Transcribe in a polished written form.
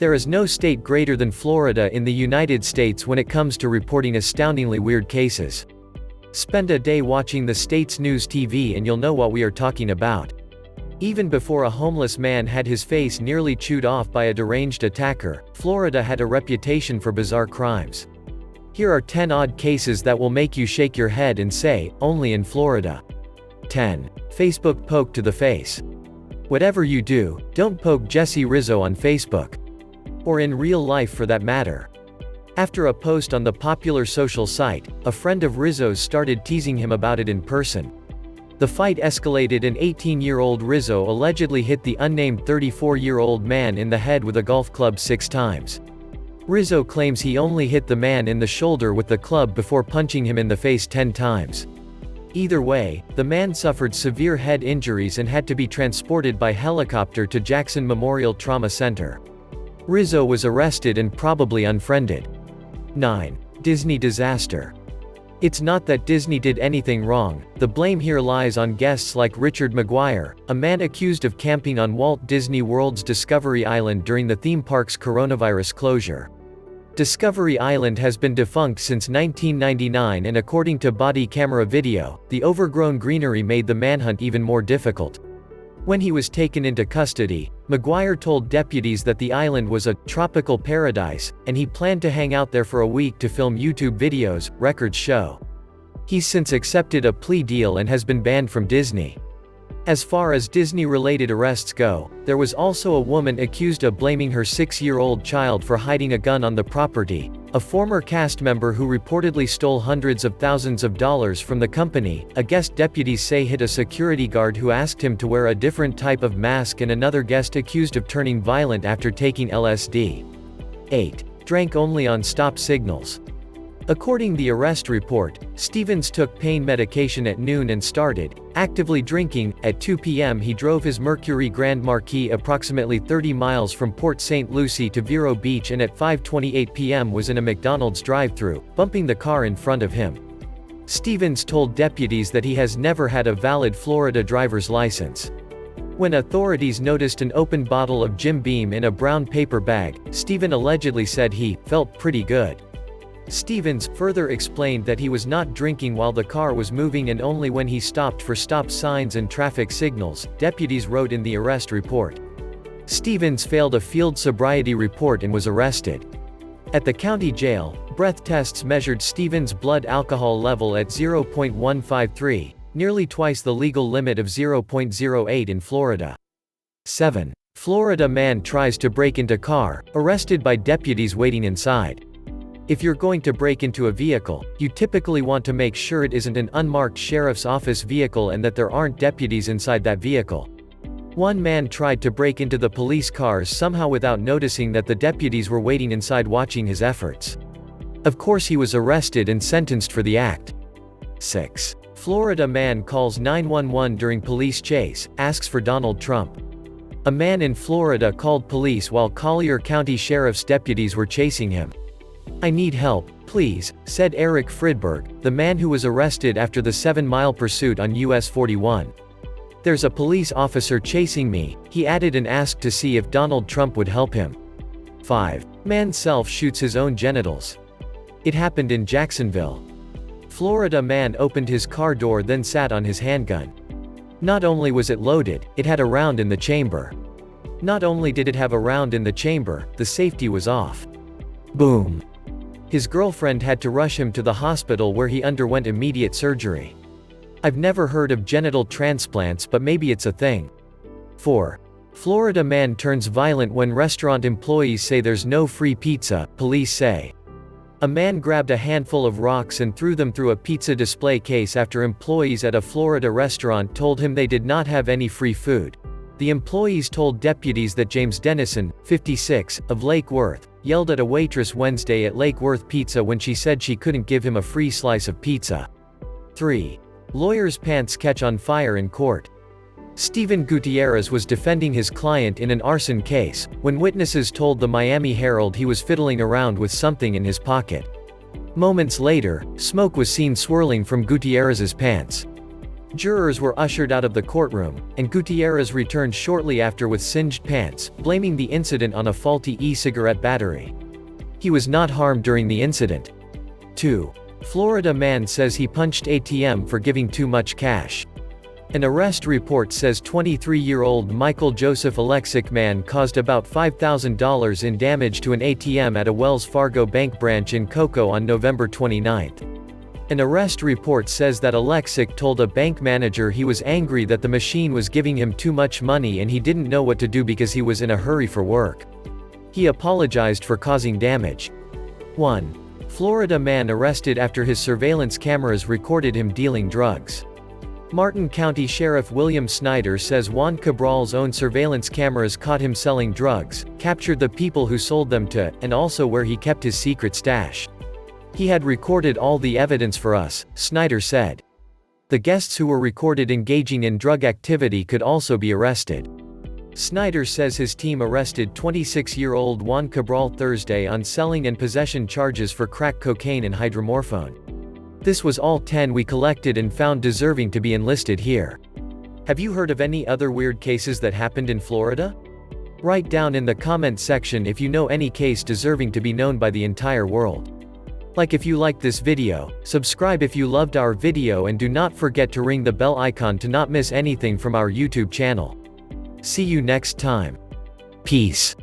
There is no state greater than Florida in the United States when it comes to reporting astoundingly weird cases. Spend a day watching the state's news TV and you'll know what we are talking about. Even before a homeless man had his face nearly chewed off by a deranged attacker, Florida had a reputation for bizarre crimes. Here are 10 odd cases that will make you shake your head and say, only in Florida. 10. Facebook poke to the face. Whatever you do, don't poke Jesse Rizzo on Facebook. Or in real life for that matter. After a post on the popular social site, a friend of Rizzo's started teasing him about it in person. The fight escalated and 18-year-old Rizzo allegedly hit the unnamed 34-year-old man in the head with a golf club 6 times. Rizzo claims he only hit the man in the shoulder with the club before punching him in the face 10 times. Either way, the man suffered severe head injuries and had to be transported by helicopter to Jackson Memorial Trauma Center. Rizzo was arrested and probably unfriended. 9. Disney disaster. It's not that Disney did anything wrong, the blame here lies on guests like Richard McGuire, a man accused of camping on Walt Disney World's Discovery Island during the theme park's coronavirus closure. Discovery Island has been defunct since 1999 and according to body camera video, the overgrown greenery made the manhunt even more difficult. When he was taken into custody, McGuire told deputies that the island was a tropical paradise, and he planned to hang out there for a week to film YouTube videos, records show. He's since accepted a plea deal and has been banned from Disney. As far as Disney-related arrests go, there was also a woman accused of blaming her 6-year-old child for hiding a gun on the property, a former cast member who reportedly stole hundreds of thousands of dollars from the company, a guest deputies say hit a security guard who asked him to wear a different type of mask, and another guest accused of turning violent after taking LSD. 8. Drank only on stop signals. According to the arrest report, Stevens took pain medication at noon and started actively drinking. At 2 p.m. he drove his Mercury Grand Marquis approximately 30 miles from Port St. Lucie to Vero Beach and at 5:28 p.m. was in a McDonald's drive-thru, bumping the car in front of him. Stevens told deputies that he has never had a valid Florida driver's license. When authorities noticed an open bottle of Jim Beam in a brown paper bag, Stevens allegedly said he felt pretty good. Stevens further explained that he was not drinking while the car was moving and only when he stopped for stop signs and traffic signals, deputies wrote in the arrest report. Stevens failed a field sobriety report and was arrested. At the county jail, breath tests measured Stevens' blood alcohol level at 0.153, nearly twice the legal limit of 0.08 in Florida. 7. Florida man tries to break into car, arrested by deputies waiting inside. If you're going to break into a vehicle, you typically want to make sure it isn't an unmarked sheriff's office vehicle and that there aren't deputies inside that vehicle. One man tried to break into the police cars somehow without noticing that the deputies were waiting inside watching his efforts. Of course he was arrested and sentenced for the act. 6. Florida man calls 911 during police chase, asks for Donald Trump. A man in Florida called police while Collier County Sheriff's deputies were chasing him. "I need help, please," said Eric Fridberg, the man who was arrested after the 7-mile pursuit on US 41. "There's a police officer chasing me," he added and asked to see if Donald Trump would help him. 5. Man self-shoots his own genitals. It happened in Jacksonville. Florida man opened his car door then sat on his handgun. Not only was it loaded, it had a round in the chamber. Not only did it have a round in the chamber, the safety was off. Boom. His girlfriend had to rush him to the hospital where he underwent immediate surgery. I've never heard of genital transplants, but maybe it's a thing. 4. Florida man turns violent when restaurant employees say there's no free pizza, police say. A man grabbed a handful of rocks and threw them through a pizza display case after employees at a Florida restaurant told him they did not have any free food. The employees told deputies that James Dennison, 56, of Lake Worth, yelled at a waitress Wednesday at Lake Worth Pizza when she said she couldn't give him a free slice of pizza. 3. Lawyer's pants catch on fire in court. Steven Gutierrez was defending his client in an arson case, when witnesses told the Miami Herald he was fiddling around with something in his pocket. Moments later, smoke was seen swirling from Gutierrez's pants. Jurors were ushered out of the courtroom, and Gutierrez returned shortly after with singed pants, blaming the incident on a faulty e-cigarette battery. He was not harmed during the incident. 2. Florida man says he punched ATM for giving too much cash. An arrest report says 23-year-old Michael Joseph Alexic man caused about $5,000 in damage to an ATM at a Wells Fargo bank branch in Cocoa on November 29. An arrest report says that Alexic told a bank manager he was angry that the machine was giving him too much money and he didn't know what to do because he was in a hurry for work. He apologized for causing damage. 1. Florida man arrested after his surveillance cameras recorded him dealing drugs. Martin County Sheriff William Snyder says Juan Cabral's own surveillance cameras caught him selling drugs, captured the people who sold them to, and also where he kept his secret stash. He had recorded all the evidence for us, Snyder said. The guests who were recorded engaging in drug activity could also be arrested. Snyder says his team arrested 26-year-old Juan Cabral Thursday on selling and possession charges for crack cocaine and hydromorphone. This was all 10 we collected and found deserving to be enlisted here. Have you heard of any other weird cases that happened in Florida? Write down in the comment section if you know any case deserving to be known by the entire world. Like if you liked this video, subscribe if you loved our video, and do not forget to ring the bell icon to not miss anything from our YouTube channel. See you next time. Peace.